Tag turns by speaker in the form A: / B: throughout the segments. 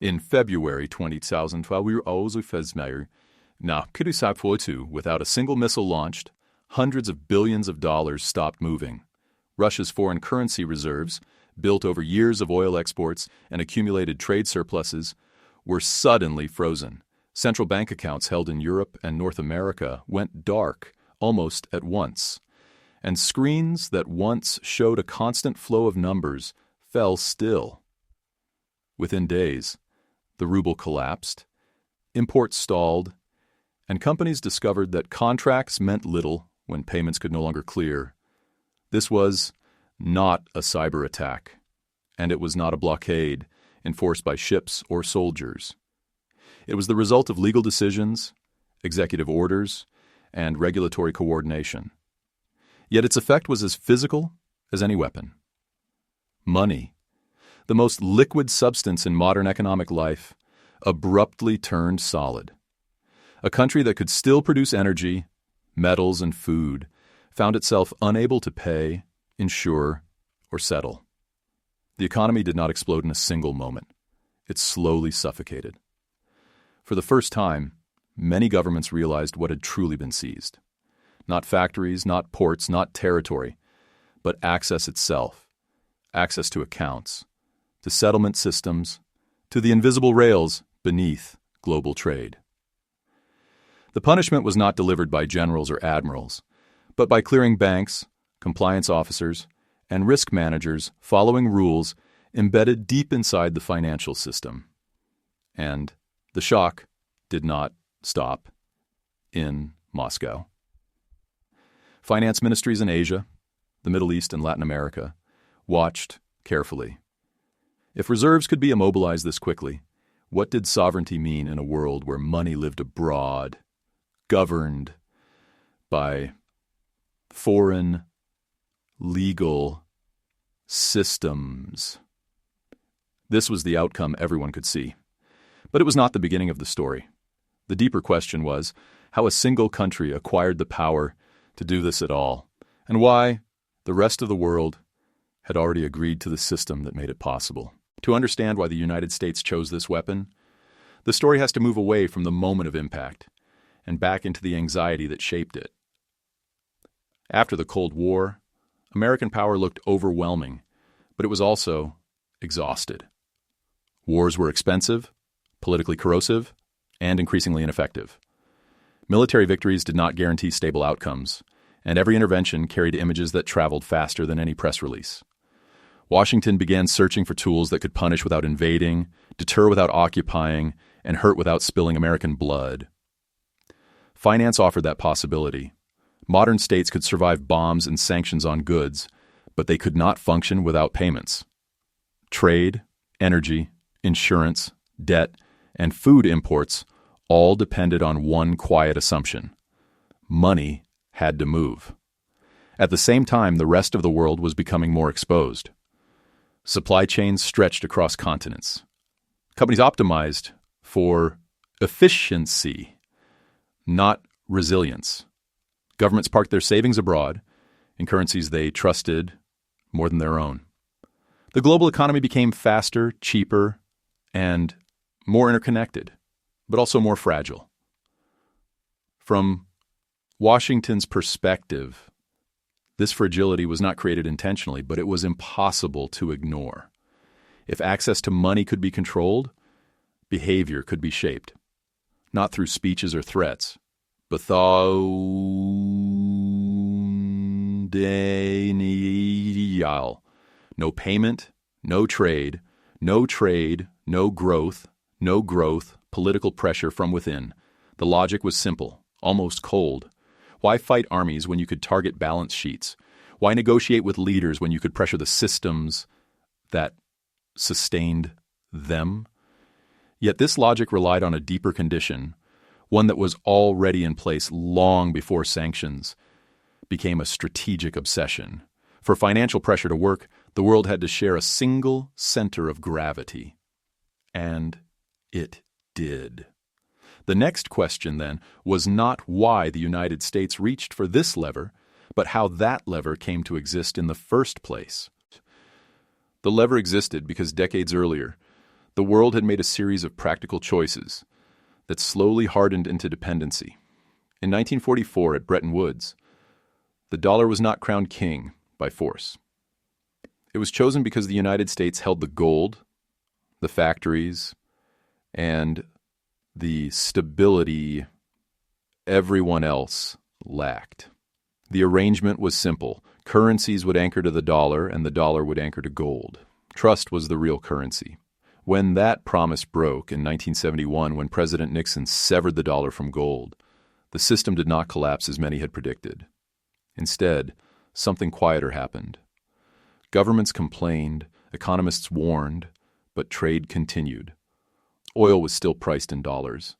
A: In February 2012, we were also February. Now, without a single missile launched, hundreds of billions of dollars stopped moving. Russia's foreign currency reserves, built over years of oil exports and accumulated trade surpluses, were suddenly frozen. Central bank accounts held in Europe and North America went dark almost at once. And screens that once showed a constant flow of numbers fell still. Within days, the ruble collapsed, imports stalled, and companies discovered that contracts meant little when payments could no longer clear. This was not a cyber attack, and it was not a blockade enforced by ships or soldiers. It was the result of legal decisions, executive orders, and regulatory coordination. Yet its effect was as physical as any weapon. Money, the most liquid substance in modern economic life, abruptly turned solid. A country that could still produce energy, metals, and food found itself unable to pay, insure, or settle. The economy did not explode in a single moment. It slowly suffocated. For the first time, many governments realized what had truly been seized. Not factories, not ports, not territory, but access itself. Access to accounts, to settlement systems, to the invisible rails beneath global trade. The punishment was not delivered by generals or admirals, but by clearing banks, compliance officers, and risk managers following rules embedded deep inside the financial system. And the shock did not stop in Moscow. Finance ministries in Asia, the Middle East, and Latin America watched carefully. If reserves could be immobilized this quickly, what did sovereignty mean in a world where money lived abroad, governed by foreign legal systems? This was the outcome everyone could see. But it was not the beginning of the story. The deeper question was how a single country acquired the power to do this at all, and why the rest of the world had already agreed to the system that made it possible. To understand why the United States chose this weapon, the story has to move away from the moment of impact and back into the anxiety that shaped it. After the Cold War, American power looked overwhelming, but it was also exhausted. Wars were expensive, politically corrosive, and increasingly ineffective. Military victories did not guarantee stable outcomes, and every intervention carried images that traveled faster than any press release. Washington began searching for tools that could punish without invading, deter without occupying, and hurt without spilling American blood. Finance offered that possibility. Modern states could survive bombs and sanctions on goods, but they could not function without payments. Trade, energy, insurance, debt, and food imports all depended on one quiet assumption: money had to move. At the same time, the rest of the world was becoming more exposed. Supply chains stretched across continents. Companies optimized for efficiency, not resilience. Governments parked their savings abroad in currencies they trusted more than their own. The global economy became faster, cheaper, and more interconnected, but also more fragile. From Washington's perspective, this fragility was not created intentionally, but it was impossible to ignore. If access to money could be controlled, behavior could be shaped, not through speeches or threats, but no payment, no trade, no growth, political pressure from within. The logic was simple, almost cold. Why fight armies when you could target balance sheets? Why negotiate with leaders when you could pressure the systems that sustained them? Yet this logic relied on a deeper condition, one that was already in place long before sanctions became a strategic obsession. For financial pressure to work, the world had to share a single center of gravity. And it did. The next question, then, was not why the United States reached for this lever, but how that lever came to exist in the first place. The lever existed because decades earlier, The world had made a series of practical choices that slowly hardened into dependency. In 1944, at Bretton Woods, the dollar was not crowned king by force. It was chosen because the United States held the gold, the factories, and the stability everyone else lacked. The arrangement was simple. Currencies would anchor to the dollar, and the dollar would anchor to gold. Trust was the real currency. When that promise broke in 1971, when President Nixon severed the dollar from gold, the system did not collapse as many had predicted. Instead, something quieter happened. Governments complained, economists warned, but trade continued. Oil was still priced in dollars.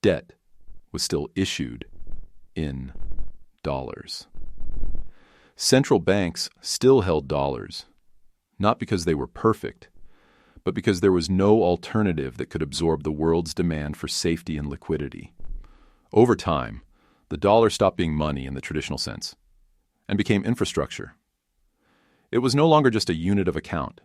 A: Debt was still issued in dollars. Central banks still held dollars, not because they were perfect, but because there was no alternative that could absorb the world's demand for safety and liquidity. Over time, the dollar stopped being money in the traditional sense and became infrastructure. It was no longer just a unit of account,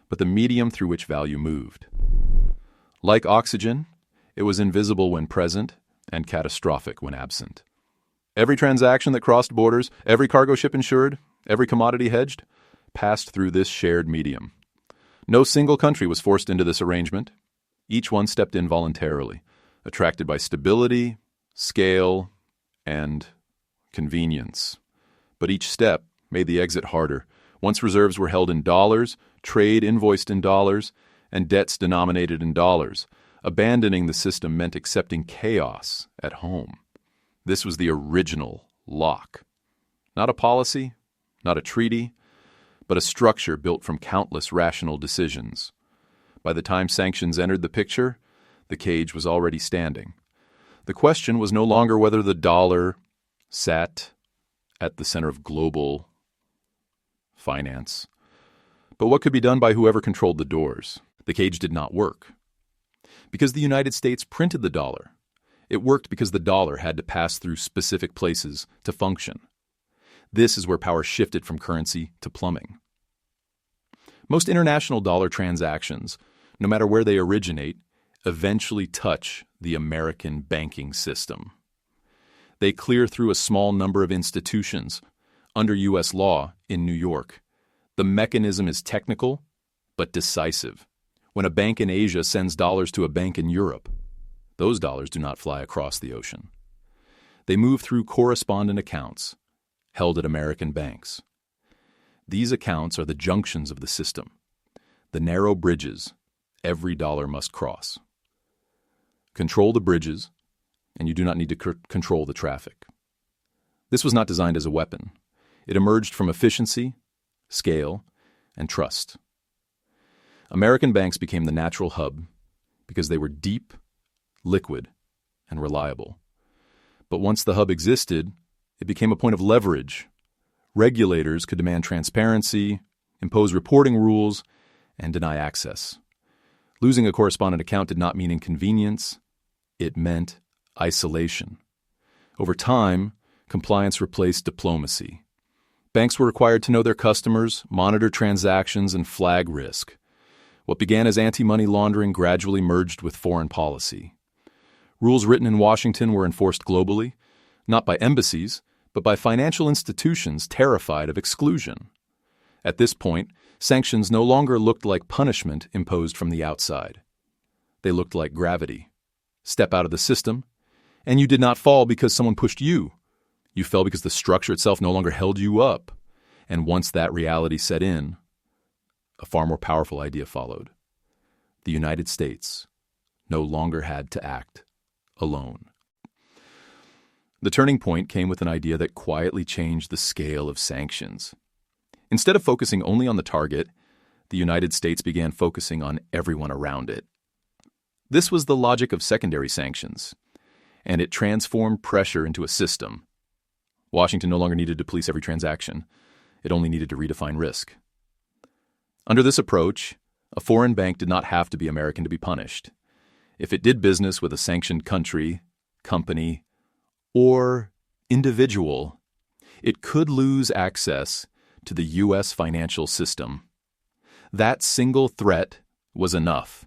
A: but the medium through which value moved. Like oxygen, it was invisible when present and catastrophic when absent. Every transaction that crossed borders, every cargo ship insured, every commodity hedged, passed through this shared medium. No single country was forced into this arrangement. Each one stepped in voluntarily, attracted by stability, scale, and convenience. But each step made the exit harder. Once reserves were held in dollars, trade invoiced in dollars, and debts denominated in dollars, abandoning the system meant accepting chaos at home. This was the original lock. Not a policy, not a treaty, but a structure built from countless rational decisions. By the time sanctions entered the picture, the cage was already standing. The question was no longer whether the dollar sat at the center of global finance, but what could be done by whoever controlled the doors. The cage did not work. Because the United States printed the dollar, it worked because the dollar had to pass through specific places to function. This is where power shifted from currency to plumbing. Most international dollar transactions, no matter where they originate, eventually touch the American banking system. They clear through a small number of institutions under U.S. law in New York. The mechanism is technical, but decisive. When a bank in Asia sends dollars to a bank in Europe, those dollars do not fly across the ocean. They move through correspondent accounts held at American banks. These accounts are the junctions of the system, the narrow bridges every dollar must cross. Control the bridges, and you do not need to control the traffic. This was not designed as a weapon. It emerged from efficiency, scale, and trust. American banks became the natural hub because they were deep, liquid, and reliable. But once the hub existed, it became a point of leverage. Regulators could demand transparency, impose reporting rules, and deny access. Losing a correspondent account did not mean inconvenience. It meant isolation. Over time, compliance replaced diplomacy. Banks were required to know their customers, monitor transactions, and flag risk. What began as anti-money laundering gradually merged with foreign policy. Rules written in Washington were enforced globally, not by embassies, but by financial institutions terrified of exclusion. At this point, sanctions no longer looked like punishment imposed from the outside. They looked like gravity. Step out of the system, and you did not fall because someone pushed you. You fell because the structure itself no longer held you up. And once that reality set in, a far more powerful idea followed. The United States no longer had to act alone. The turning point came with an idea that quietly changed the scale of sanctions. Instead of focusing only on the target, the United States began focusing on everyone around it. This was the logic of secondary sanctions, and it transformed pressure into a system. Washington no longer needed to police every transaction. It only needed to redefine risk. Under this approach, a foreign bank did not have to be American to be punished. If it did business with a sanctioned country, company, or individual, it could lose access to the U.S. financial system. That single threat was enough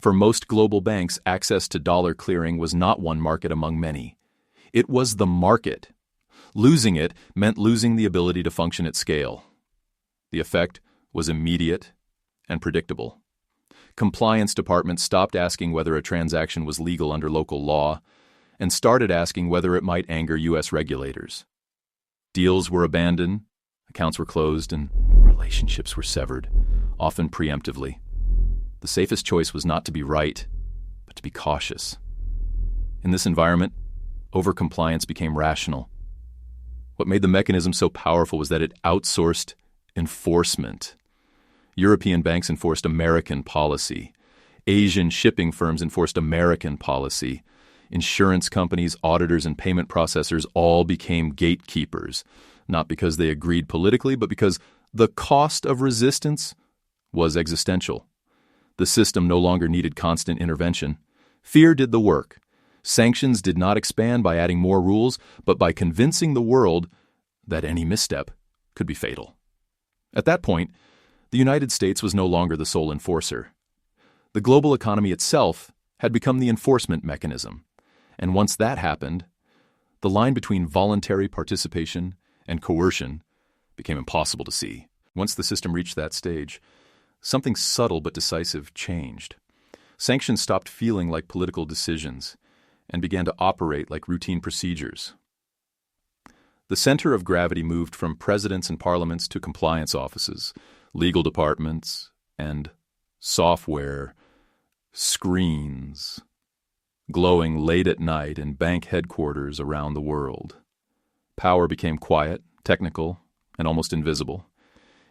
A: For most global banks, access to dollar clearing was not one market among many. It was the market. Losing it meant losing the ability to function at scale. The effect was immediate and predictable. Compliance departments stopped asking whether a transaction was legal under local law and started asking whether it might anger U.S. regulators. Deals were abandoned, accounts were closed, and relationships were severed, often preemptively. The safest choice was not to be right, but to be cautious. In this environment, overcompliance became rational. What made the mechanism so powerful was that it outsourced enforcement. European banks enforced American policy. Asian shipping firms enforced American policy. Insurance companies, auditors, and payment processors all became gatekeepers, not because they agreed politically, but because the cost of resistance was existential. The system no longer needed constant intervention. Fear did the work. Sanctions did not expand by adding more rules, but by convincing the world that any misstep could be fatal. At that point, the United States was no longer the sole enforcer. The global economy itself had become the enforcement mechanism. And once that happened, the line between voluntary participation and coercion became impossible to see. Once the system reached that stage, something subtle but decisive changed. Sanctions stopped feeling like political decisions and began to operate like routine procedures. The center of gravity moved from presidents and parliaments to compliance offices, legal departments, and software screens glowing late at night in bank headquarters around the world. Power became quiet, technical, and almost invisible.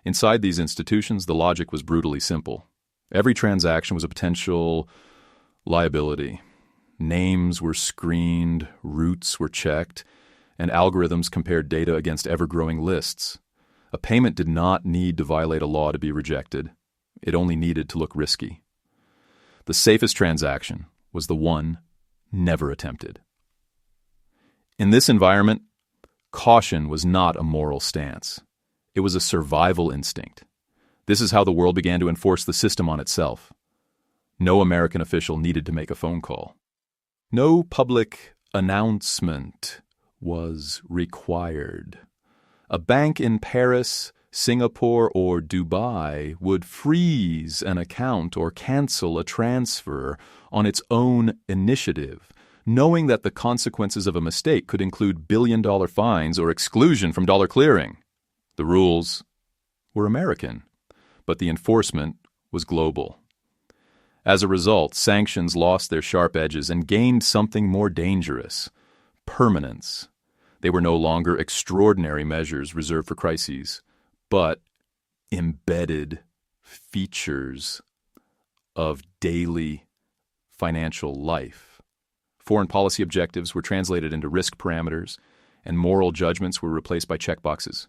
A: Inside these institutions, the logic was brutally simple. Every transaction was a potential liability. Names were screened, routes were checked, and algorithms compared data against ever-growing lists. A payment did not need to violate a law to be rejected. It only needed to look risky. The safest transaction was the one never attempted. In this environment, caution was not a moral stance. It was a survival instinct. This is how the world began to enforce the system on itself. No American official needed to make a phone call. No public announcement was required. A bank in Paris, Singapore, or Dubai would freeze an account or cancel a transfer on its own initiative, knowing that the consequences of a mistake could include billion-dollar fines or exclusion from dollar clearing. The rules were American, but the enforcement was global. As a result, sanctions lost their sharp edges and gained something more dangerous: permanence. They were no longer extraordinary measures reserved for crises, but embedded features of daily financial life. Foreign policy objectives were translated into risk parameters, and moral judgments were replaced by checkboxes.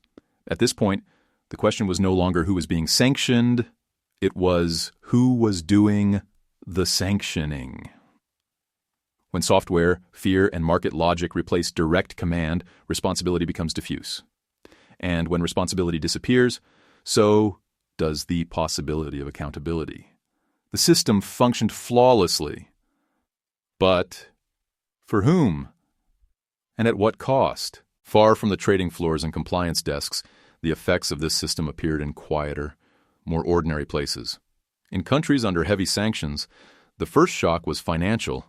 A: At this point, the question was no longer who was being sanctioned, it was who was doing the sanctioning. When software, fear, and market logic replace direct command, responsibility becomes diffuse. And when responsibility disappears, so does the possibility of accountability. The system functioned flawlessly. But for whom? And at what cost? Far from the trading floors and compliance desks, the effects of this system appeared in quieter, more ordinary places. In countries under heavy sanctions, the first shock was financial,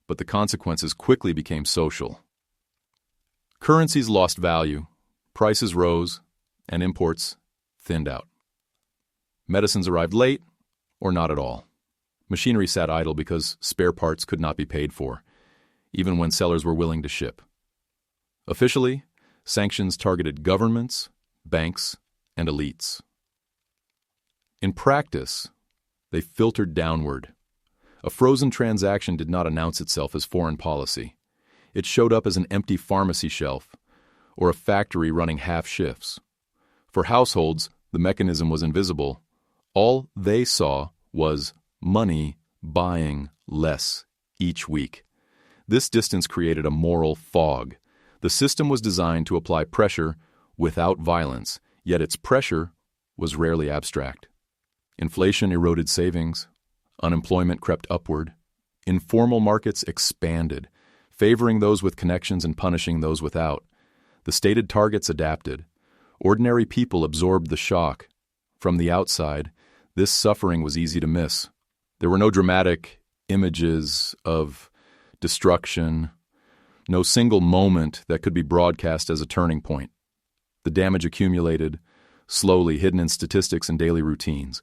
A: but the consequences quickly became social. Currencies lost value, prices rose, and imports thinned out. Medicines arrived late or not at all. Machinery sat idle because spare parts could not be paid for, even when sellers were willing to ship. Officially, sanctions targeted governments, banks, and elites. In practice, they filtered downward. A frozen transaction did not announce itself as foreign policy. It showed up as an empty pharmacy shelf or a factory running half shifts. For households, the mechanism was invisible. All they saw was money buying less each week. This distance created a moral fog. The system was designed to apply pressure without violence, yet its pressure was rarely abstract. Inflation eroded savings. Unemployment crept upward. Informal markets expanded, favoring those with connections and punishing those without. The stated targets adapted. Ordinary people absorbed the shock. From the outside, this suffering was easy to miss. There were no dramatic images of destruction, no single moment that could be broadcast as a turning point. The damage accumulated, slowly hidden in statistics and daily routines.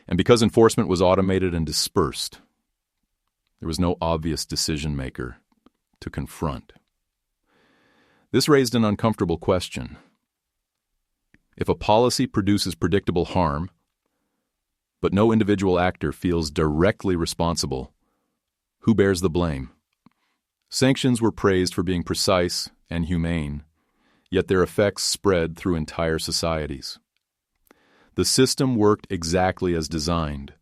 A: And because enforcement was automated and dispersed, there was no obvious decision-maker to confront. This raised an uncomfortable question. If a policy produces predictable harm, but no individual actor feels directly responsible, who bears the blame? Sanctions were praised for being precise and humane, yet their effects spread through entire societies. The system worked exactly as designed.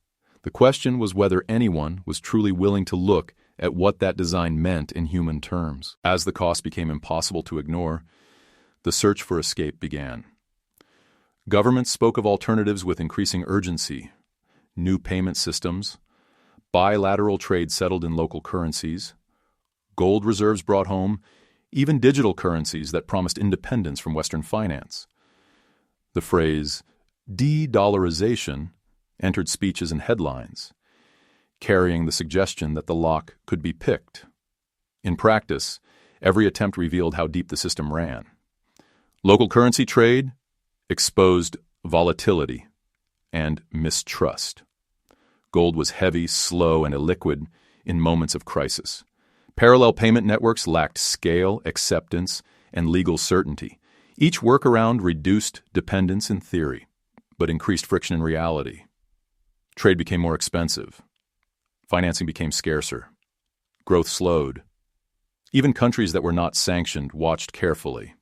A: The question was whether anyone was truly willing to look at what that design meant in human terms. As the cost became impossible to ignore, the search for escape began. Governments spoke of alternatives with increasing urgency. New payment systems, bilateral trade settled in local currencies, gold reserves brought home, even digital currencies that promised independence from Western finance. The phrase de-dollarization entered speeches and headlines, carrying the suggestion that the lock could be picked. In practice, every attempt revealed how deep the system ran. Local currency trade exposed volatility and mistrust. Gold was heavy, slow, and illiquid in moments of crisis. Parallel payment networks lacked scale, acceptance, and legal certainty. Each workaround reduced dependence in theory, but increased friction in reality. Trade became more expensive. Financing became scarcer. Growth slowed. Even countries that were not sanctioned watched carefully.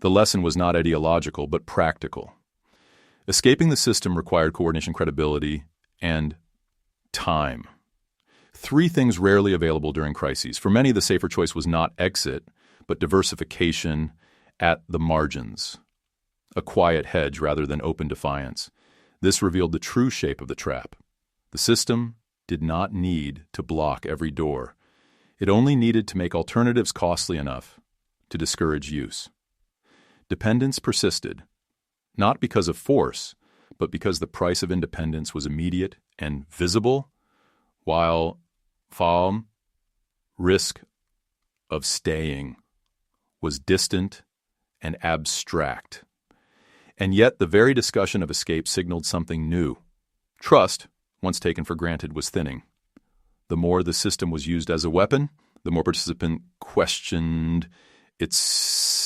A: The lesson was not ideological, but practical. Escaping the system required coordination, credibility, and time. Three things rarely available during crises. For many, the safer choice was not exit, but diversification at the margins. A quiet hedge rather than open defiance. This revealed the true shape of the trap. The system did not need to block every door. It only needed to make alternatives costly enough to discourage use. Dependence persisted, not because of force, but because the price of independence was immediate and visible, while risk of staying was distant and abstract. And yet the very discussion of escape signaled something new. Trust, once taken for granted, was thinning. The more the system was used as a weapon, the more participants questioned its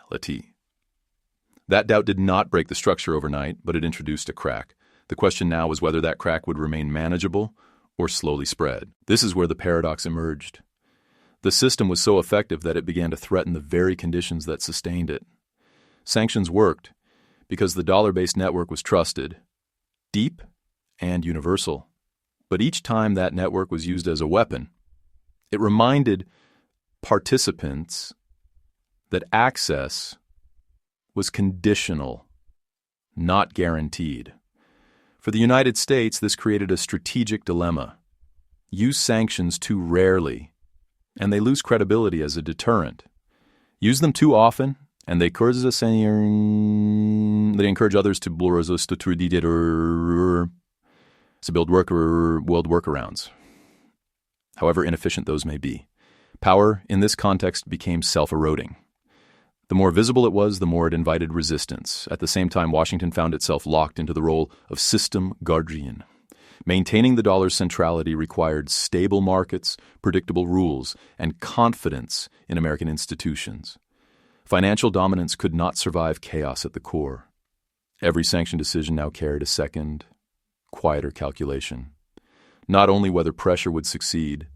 A: reality. That doubt did not break the structure overnight, but it introduced a crack. The question now was whether that crack would remain manageable or slowly spread. This is where the paradox emerged. The system was so effective that it began to threaten the very conditions that sustained it. Sanctions worked because the dollar-based network was trusted, deep and universal. But each time that network was used as a weapon, it reminded participants that access was conditional, not guaranteed. For the United States, this created a strategic dilemma. Use sanctions too rarely, and they lose credibility as a deterrent. Use them too often, and they encourage others to build world workarounds, however inefficient those may be. Power, in this context, became self-eroding. The more visible it was, the more it invited resistance. At the same time, Washington found itself locked into the role of system guardian. Maintaining the dollar's centrality required stable markets, predictable rules, and confidence in American institutions. Financial dominance could not survive chaos at the core. Every sanction decision now carried a second, quieter calculation. Not only whether pressure would succeed,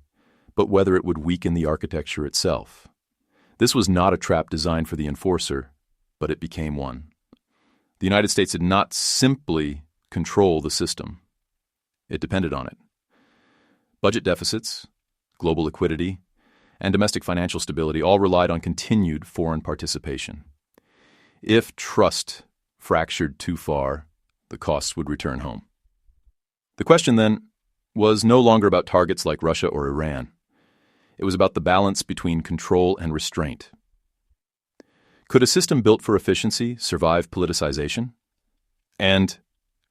A: but whether it would weaken the architecture itself. This was not a trap designed for the enforcer, but it became one. The United States did not simply control the system. It depended on it. Budget deficits, global liquidity, and domestic financial stability all relied on continued foreign participation. If trust fractured too far, the costs would return home. The question, then, was no longer about targets like Russia or Iran. It was about the balance between control and restraint. Could a system built for efficiency survive politicization? And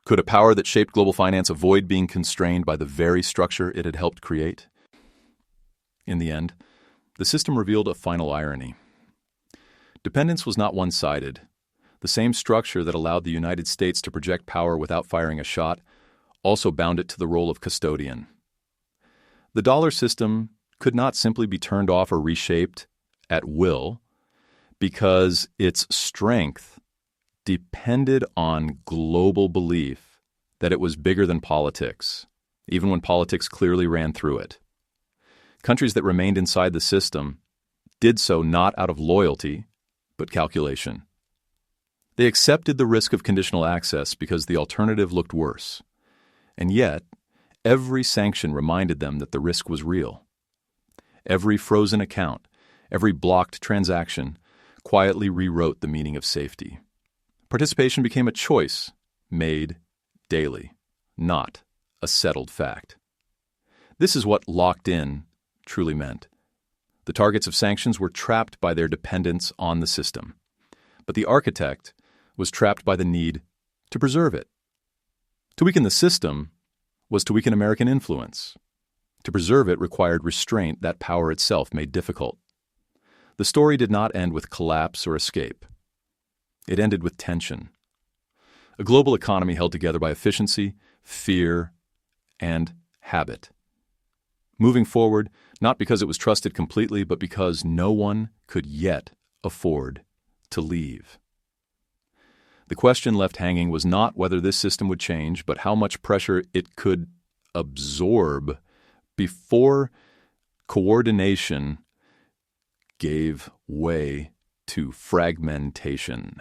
A: could a power that shaped global finance avoid being constrained by the very structure it had helped create? In the end, the system revealed a final irony. Dependence was not one-sided. The same structure that allowed the United States to project power without firing a shot also bound it to the role of custodian. The dollar system could not simply be turned off or reshaped at will because its strength depended on global belief that it was bigger than politics, even when politics clearly ran through it. Countries that remained inside the system did so not out of loyalty, but calculation. They accepted the risk of conditional access because the alternative looked worse. And yet, every sanction reminded them that the risk was real. Every frozen account, every blocked transaction, quietly rewrote the meaning of safety. Participation became a choice made daily, not a settled fact. This is what locked in truly meant. The targets of sanctions were trapped by their dependence on the system, but the architect was trapped by the need to preserve it. To weaken the system was to weaken American influence. To preserve it required restraint that power itself made difficult. The story did not end with collapse or escape. It ended with tension. A global economy held together by efficiency, fear, and habit. Moving forward, not because it was trusted completely, but because no one could yet afford to leave. The question left hanging was not whether this system would change, but how much pressure it could absorb before coordination gave way to fragmentation.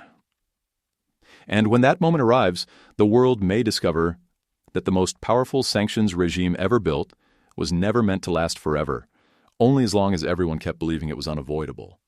A: And when that moment arrives, the world may discover that the most powerful sanctions regime ever built was never meant to last forever, only as long as everyone kept believing it was unavoidable.